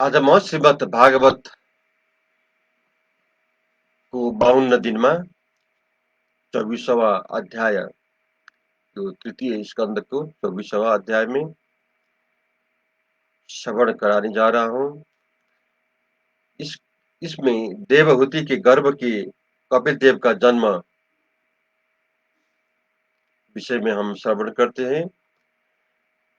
आज म श्रीमद् भागवत को 52 दिनमा 24वां अध्याय जो तृतीय स्कंद को 24वां अध्याय में श्रवण कराने जा रहा हूँ। इसमें देवहूति के गर्भ के कपिल देव का जन्म विषय में हम श्रवण करते हैं।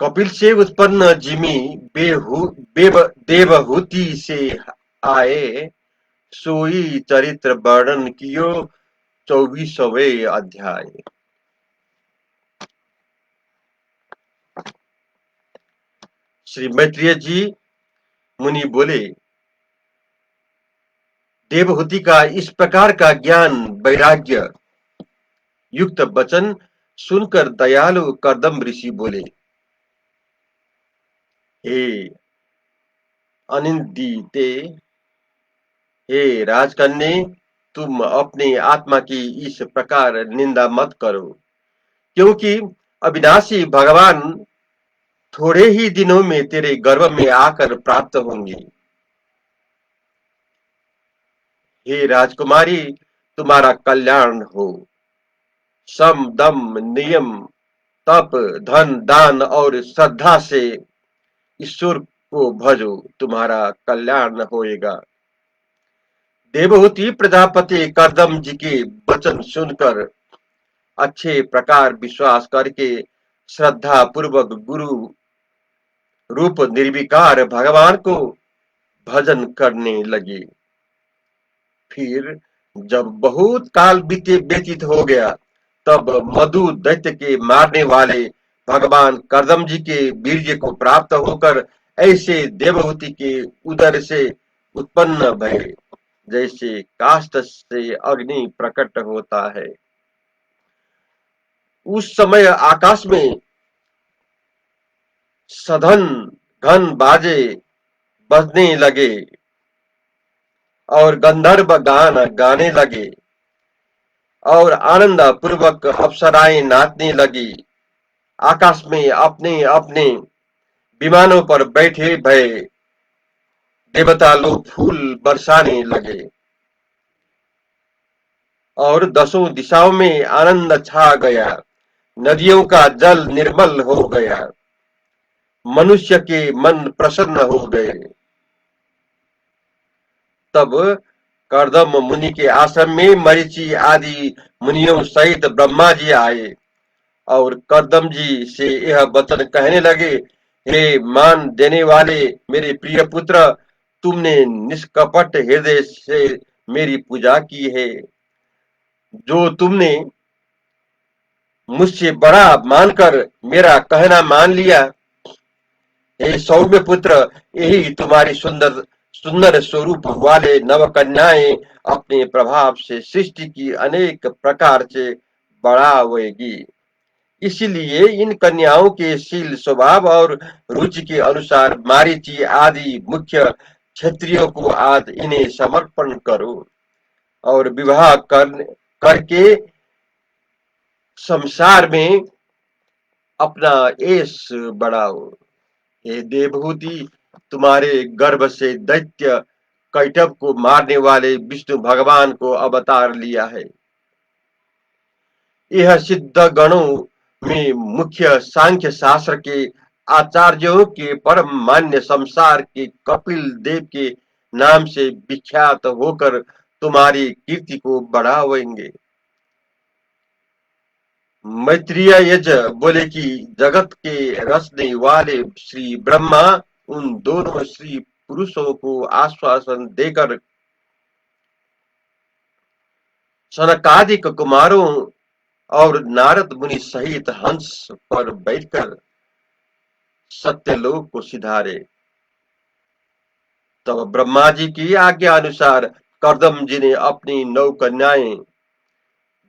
कपिल से उत्पन्न जिमी देवहूति से आए, सोई चरित्र वर्णन कियो 24वें अध्याय। श्री मैत्रेय जी मुनि बोले, देवहूति का इस प्रकार का ज्ञान वैराग्य युक्त वचन सुनकर दयालु कर्दम ऋषि बोले, हे अनिंदिते, हे राजकन्या, तुम अपनी आत्मा की इस प्रकार निंदा मत करो, क्योंकि अविनाशी भगवान थोड़े ही दिनों में तेरे गर्भ में आकर प्राप्त होंगे। हे राजकुमारी, तुम्हारा कल्याण हो। सम दम नियम तप धन दान और श्रद्धा से ईश्वर को भजो, तुम्हारा कल्याण होएगा। देवहूति प्रजापति कर्दम जी के वचन सुनकर अच्छे प्रकार विश्वास करके श्रद्धा पूर्वक गुरु रूप निर्विकार भगवान को भजन करने लगे। फिर जब बहुत काल व्यतीत हो गया, तब मधु दैत्य के मारने वाले भगवान कर्दम जी के वीर्य को प्राप्त होकर ऐसे देवहूति के उदर से उत्पन्न भये, जैसे काष्ठ से अग्नि प्रकट होता है। उस समय आकाश में सघन घन बाजे बजने लगे और गंधर्व गान गाने लगे और आनंद पूर्वक अप्सराएं नाचने लगी। आकाश में अपने अपने विमानों पर बैठे भय देवता लोग फूल बरसाने लगे और दसों दिशाओं में आनंद छा गया। नदियों का जल निर्मल हो गया, मनुष्य के मन प्रसन्न हो गए। तब कर्दम मुनि के आश्रम में मरीचि आदि मुनियों सहित ब्रह्मा जी आए और कर्दम जी से यह वचन कहने लगे, हे मान देने वाले मेरे प्रिय पुत्र, तुमने निष्कपट हृदय से मेरी पूजा की है। जो तुमने मुझसे बड़ा मानकर मेरा कहना मान लिया, हे सौम्य पुत्र, यही तुम्हारी सुंदर सुंदर स्वरूप वाले नव कन्याएं अपने प्रभाव से सृष्टि की अनेक प्रकार से बढ़ावेगी। इसलिए इन कन्याओं के शील स्वभाव और रुचि के अनुसार मारीची आदि मुख्य क्षत्रियों को आज इन्हें समर्पण करो और विवाह करके संसार में अपना यश बढ़ाओ। हे देवहूति, तुम्हारे गर्भ से दैत्य कैटभ को मारने वाले विष्णु भगवान को अवतार लिया है। यह सिद्ध गणों में मुख्य सांख्य शास्त्र के आचार्यों के परम मान्य संसार के कपिल देव के नाम से विख्यात होकर तुम्हारी कीर्ति को बढ़ावेंगे। मैत्रेय यज बोले कि जगत के रचने वाले श्री ब्रह्मा उन दोनों श्री पुरुषों को आश्वासन देकर सनकादिक कुमारों और नारद मुनि सहित हंस पर बैठकर सत्यलोक को सिधारे। तब ब्रह्मा जी की आज्ञा अनुसार कर्दम जी ने अपनी 9 कन्याएं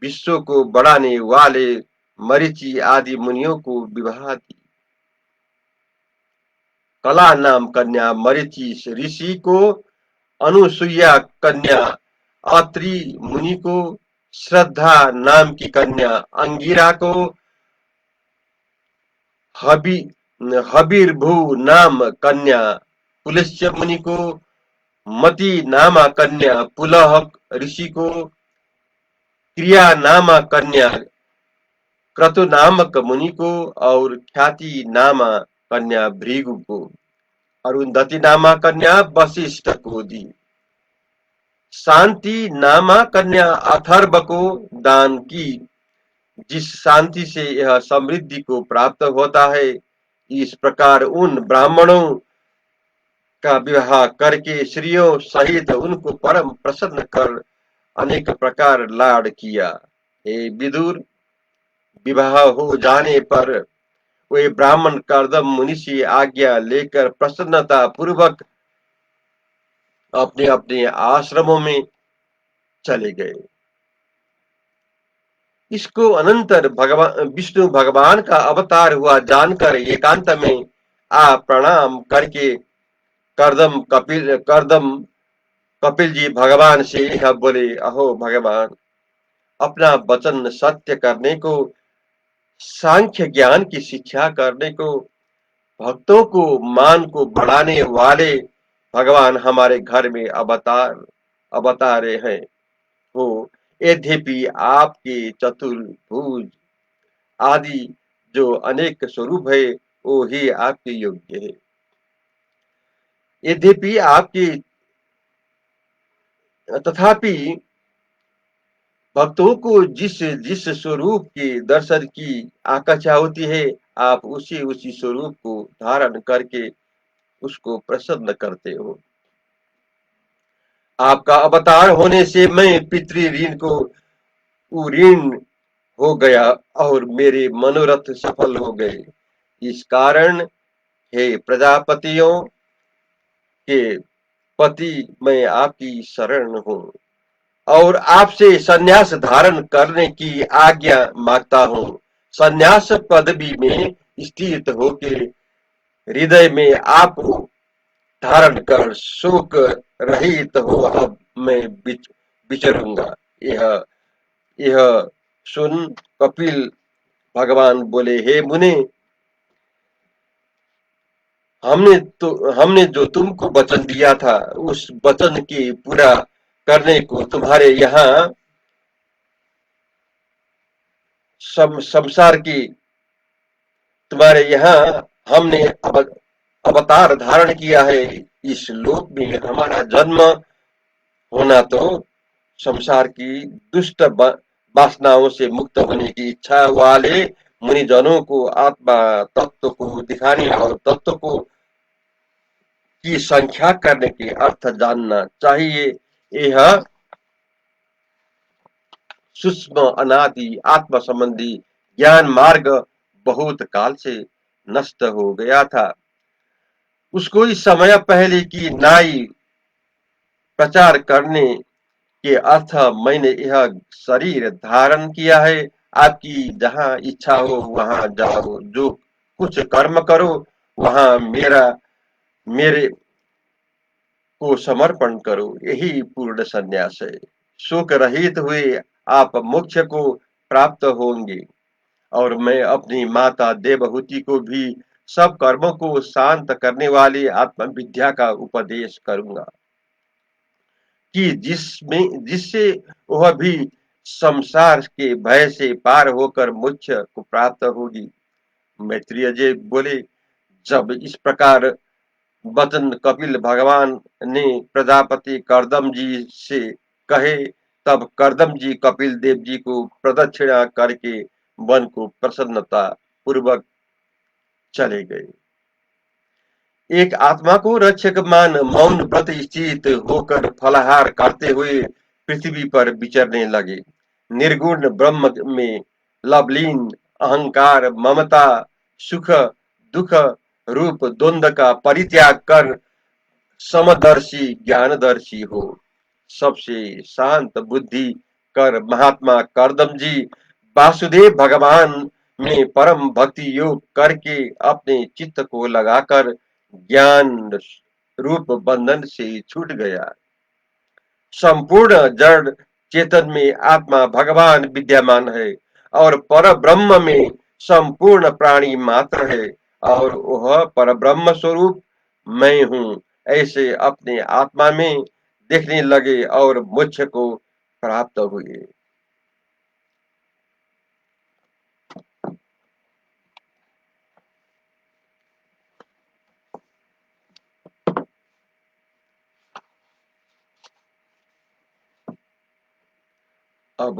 विश्व को बढ़ाने वाले मरीचि आदि मुनियों को विवाह दी। कला नाम कन्या मरीचि ऋषि को, अनुसुईया कन्या अत्रि मुनि को, श्रद्धा नाम की कन्या अंगिरा को, हबीरभू नाम कन्या पुलस्त्य मुनि को, मति नामा कन्या पुलह ऋषि को, क्रिया नामा कन्या क्रतु नामक मुनि को और ख्याति नामा कन्या भृगु को, अरुंधति नामा कन्या वशिष्ठ को दी। शांति नामा कन्या अथर्व को दान की, जिस शांति से यह समृद्धि को प्राप्त होता है। इस प्रकार उन ब्राह्मणों का विवाह करके स्त्रियों सहित उनको परम प्रसन्न कर अनेक प्रकार लाड़ किया। हे विदुर, विवाह हो जाने पर वे ब्राह्मण कर्दम मुनि से आज्ञा लेकर प्रसन्नता पूर्वक अपने अपने आश्रमों में चले गए। इसको अनंतर भगवान विष्णु भगवान का अवतार हुआ जानकर एकांत में आ प्रणाम करके कर्दम कपिल जी भगवान से यह बोले, अहो भगवान, अपना वचन सत्य करने को, सांख्य ज्ञान की शिक्षा करने को, भक्तों को मान को बढ़ाने वाले भगवान हमारे घर में अवतारे हैं हो। यद्यपि आपके चतुर्भुज आदि जो अनेक स्वरूप है वो ही आपके योग्य है। यद्यपि आपकी तथापि भक्तों को जिस जिस स्वरूप के दर्शन की आकांक्षा होती है, आप उसी उसी स्वरूप को धारण करके उसको प्रसन्न करते हो। आपका अवतार होने से मैं पितृ ऋण को ऋण हो गया और मेरे मनोरथ सफल हो गए। इस कारण हे प्रजापतियों के पति, मैं आपकी शरण हूँ और आपसे संन्यास धारण करने की आज्ञा मांगता हूँ। संन्यास पदवी में स्थित होकर हृदय में आप धारण कर शोक रहित हो अब मैं विचरूंगा। यह यह सुन कपिल भगवान बोले, हे मुने, हमने जो तुमको वचन दिया था उस वचन की पूरा करने को संसार की तुम्हारे यहाँ हमने अवतार धारण किया है। इस लोक में हमारा जन्म होना तो संसार की दुष्ट वासनाओं से मुक्त होने की इच्छा वाले मुनिजनों को आत्मा तत्व को दिखाने और तत्व को की संख्या करने के अर्थ जानना चाहिए। यह सूक्ष्म अनादि आत्म संबंधी ज्ञान मार्ग बहुत काल से नष्ट हो गया था। उसको इस समय पहले की नाई प्रचार करने के अर्थ मैंने यह शरीर धारण किया है। आपकी जहां इच्छा हो वहां जाओ, जो कुछ कर्म करो वहां मेरे को समर्पण करो, यही पूर्ण संन्यास है। शोक रहित हुए आप मोक्ष को प्राप्त होंगे और मैं अपनी माता देवहूति को भी सब कर्मों को शांत करने वाली आत्म विद्या का उपदेश करूंगा कि जिससे वह भी संसार के भय से पार होकर मोक्ष को प्राप्त होगी। मैत्रेय जी बोले, जब इस प्रकार वचन कपिल भगवान ने प्रजापति कर्दम जी से कहे, तब कर्दम जी कपिल देव जी को प्रदक्षिणा करके मन को प्रसन्नता पूर्वक चले गए। एक आत्मा को रक्षक मान मौन व्रत स्थित होकर फलाहार करते हुए पृथ्वी पर विचरने लगे। निर्गुण ब्रह्म में लवलीन अहंकार, ममता, सुख दुख रूप द्वंद्व का परित्याग कर समदर्शी ज्ञानदर्शी हो सबसे शांत बुद्धि कर महात्मा कर्दम जी वासुदेव भगवान में परम भक्ति योग करके अपने चित्त को लगाकर ज्ञान रूप बंधन से छूट गया। संपूर्ण जड़ चेतन में आत्मा भगवान विद्यमान है और पर ब्रह्म में संपूर्ण प्राणी मात्र है और वह पर ब्रह्म स्वरूप मैं हूँ ऐसे अपने आत्मा में देखने लगे और मोक्ष को प्राप्त हुए। अब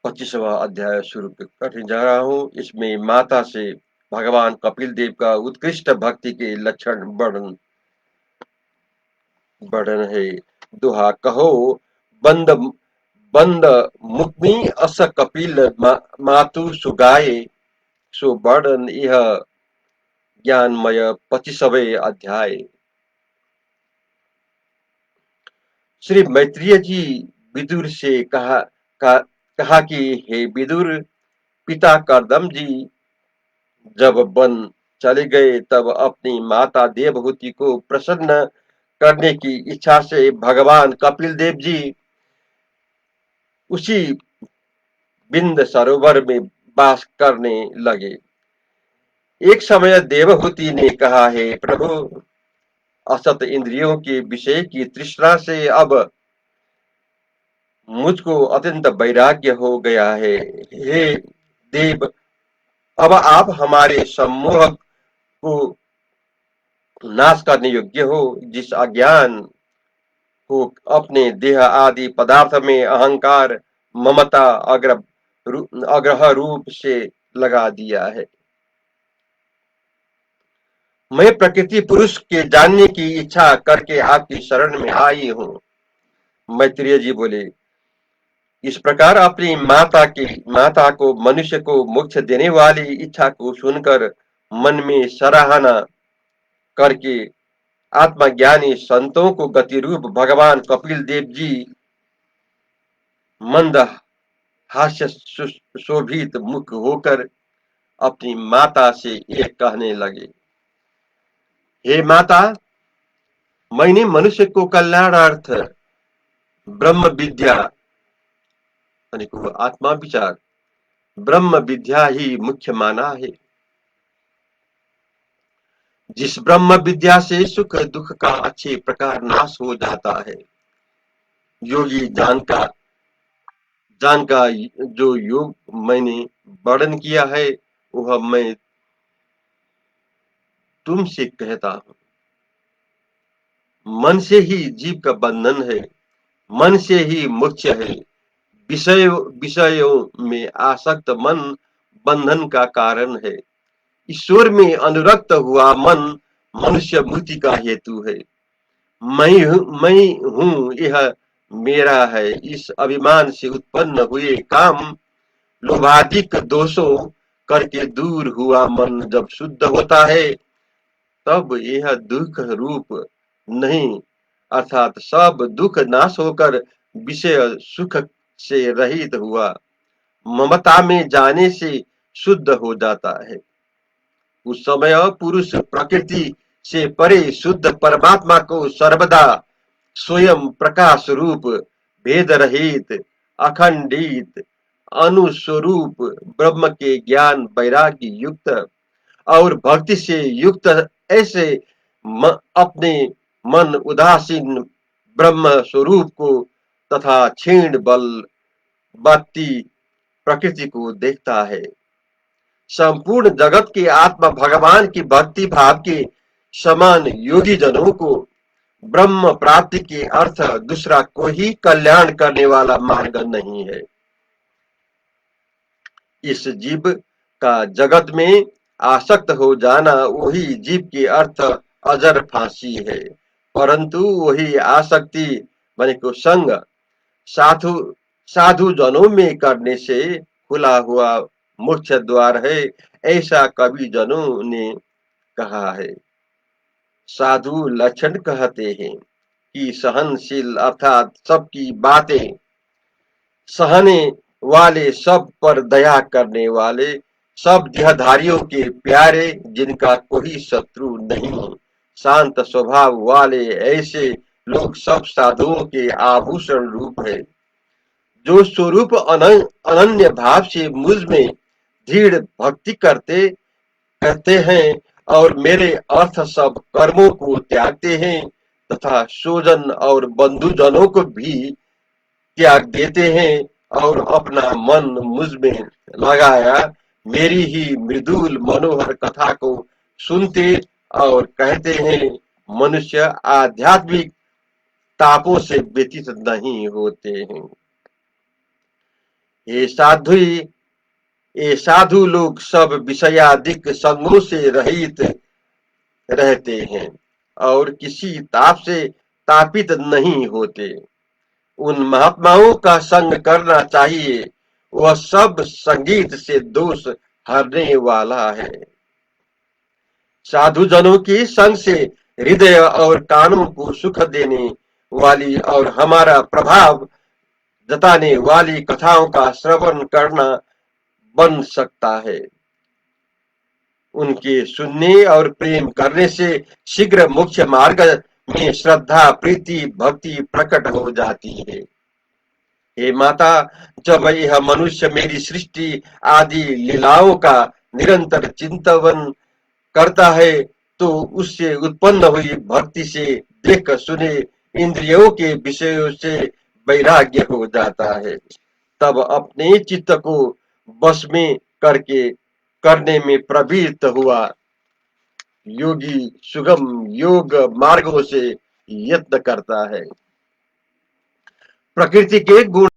25वां अध्याय शुरू करने जा रहा हूँ। इसमें माता से भगवान कपिल देव का उत्कृष्ट भक्ति के लक्षण वर्णन है। दुहा कहो बंद बंद मुक्मी अस कपिल मातु सुगाए सो वर्णन यह ज्ञानमय 25वें अध्याय। श्री मैत्रेय जी विदुर से कहा कि हे विदुर, पिता कर्दम जी जब वन चले गए तब अपनी माता देवहूति को प्रसन्न करने की इच्छा से भगवान कपिल देव जी उसी बिंद सरोवर में वास करने लगे। एक समय देवहूति ने कहा, हे प्रभु, असत इंद्रियों के विषय की तृष्णा से अब मुझको अत्यंत वैराग्य हो गया है। हे देव, अब आप हमारे सम्मोह को नाश करने योग्य हो, जिस अज्ञान को अपने देह आदि पदार्थ में अहंकार, ममता, अग्रह रूप से लगा दिया है। मैं प्रकृति पुरुष के जानने की इच्छा करके आपकी शरण में आई हूँ। मैत्रेय जी बोले, इस प्रकार अपनी माता को मनुष्य को मोक्ष देने वाली इच्छा को सुनकर मन में सराहना करके आत्मज्ञानी संतों को गति रूप भगवान कपिल देव जी मंद हास्य शोभित मुख होकर अपनी माता से एक कहने लगे, हे माता, मैंने मनुष्य को कल्याणार्थ ब्रह्म विद्या आत्मा विचार ब्रह्म विद्या ही मुख्य माना है। जिस ब्रह्म विद्या से सुख दुख का अच्छे प्रकार नाश हो जाता है। योगी जान का जो योग मैंने वर्णन किया है वह मैं तुमसे कहता हूँ। मन से ही जीव का बंधन है, मन से ही मोक्ष है। विषयों में आसक्त मन बंधन का कारण है। ईश्वर में अनुरक्त हुआ मन मनुष्य मुक्ति का हेतु है। मैं हूँ, यह मेरा है, इस अभिमान से उत्पन्न हुए काम लोभाधिक दोषों करके दूर हुआ मन जब शुद्ध होता है तब यह दुख रूप नहीं, अर्थात सब दुख नाश होकर विषय सुख से रहित हुआ ममता में जाने से शुद्ध हो जाता है। उस समय पुरुष प्रकृति से परे शुद्ध परमात्मा को सर्वदा स्वयं प्रकाश रूप, भेद रहित, अखंडित, अनुस्वरूप ब्रह्म के ज्ञान वैराग्य युक्त और भक्ति से युक्त ऐसे अपने मन उदासीन ब्रह्म स्वरूप को तथा क्षीण बत्ती प्रकृति को देखता है। संपूर्ण जगत के आत्मा भगवान की भक्ति भाव के समान योगी जनों को ब्रह्म प्राप्ति के अर्थ दूसरा कोई कल्याण करने वाला मार्ग नहीं है। इस जीव का जगत में आसक्त हो जाना वही जीव के अर्थ अजर फांसी है, परंतु वही आसक्ति माने को संग साधु जनों में करने से खुला हुआ मोक्ष द्वार है, ऐसा कवि जनों ने कहा है। साधु लक्षण कहते हैं कि सहनशील अर्थात सबकी बातें सहने वाले, सब पर दया करने वाले, सब देहधारियों के प्यारे, जिनका कोई शत्रु नहीं, शांत स्वभाव वाले ऐसे लोग सब साधुओं के आभूषण रूप है। जो स्वरूप अनन्य भाव से मुझ में दृढ़ भक्ति करते हैं और मेरे अर्थ सब कर्मों को त्यागते हैं तथा स्वजन और बंधुजनों को भी त्याग देते हैं और अपना मन मुझ में लगाया मेरी ही मृदुल मनोहर कथा को सुनते और कहते हैं, मनुष्य आध्यात्मिक तापों से व्यतीत नहीं होते हैं। ये साधु लोग सब विषयाधिक संगों से रहित रहते हैं और किसी ताप से तापित नहीं होते। उन महात्माओं का संग करना चाहिए, वह सब संगीत से दोष हरने वाला है। साधु जनों की संग से हृदय और कानों को सुख देने वाली और हमारा प्रभाव जताने वाली कथाओं का श्रवण करना बन सकता है। उनके सुनने और प्रेम करने से शीघ्र मुख्य मार्ग में श्रद्धा, प्रीति, भक्ति प्रकट हो जाती है। हे माता, जब यह मनुष्य मेरी सृष्टि आदि लीलाओं का निरंतर चिंतन करता है तो उससे उत्पन्न हुई भक्ति से देख सुने इंद्रियों के विषयों से वैराग्य हो जाता है। तब अपने चित्त को बस में करके करने में प्रवृत्त हुआ योगी सुगम योग मार्गों से यत्न करता है। प्रकृति के गुण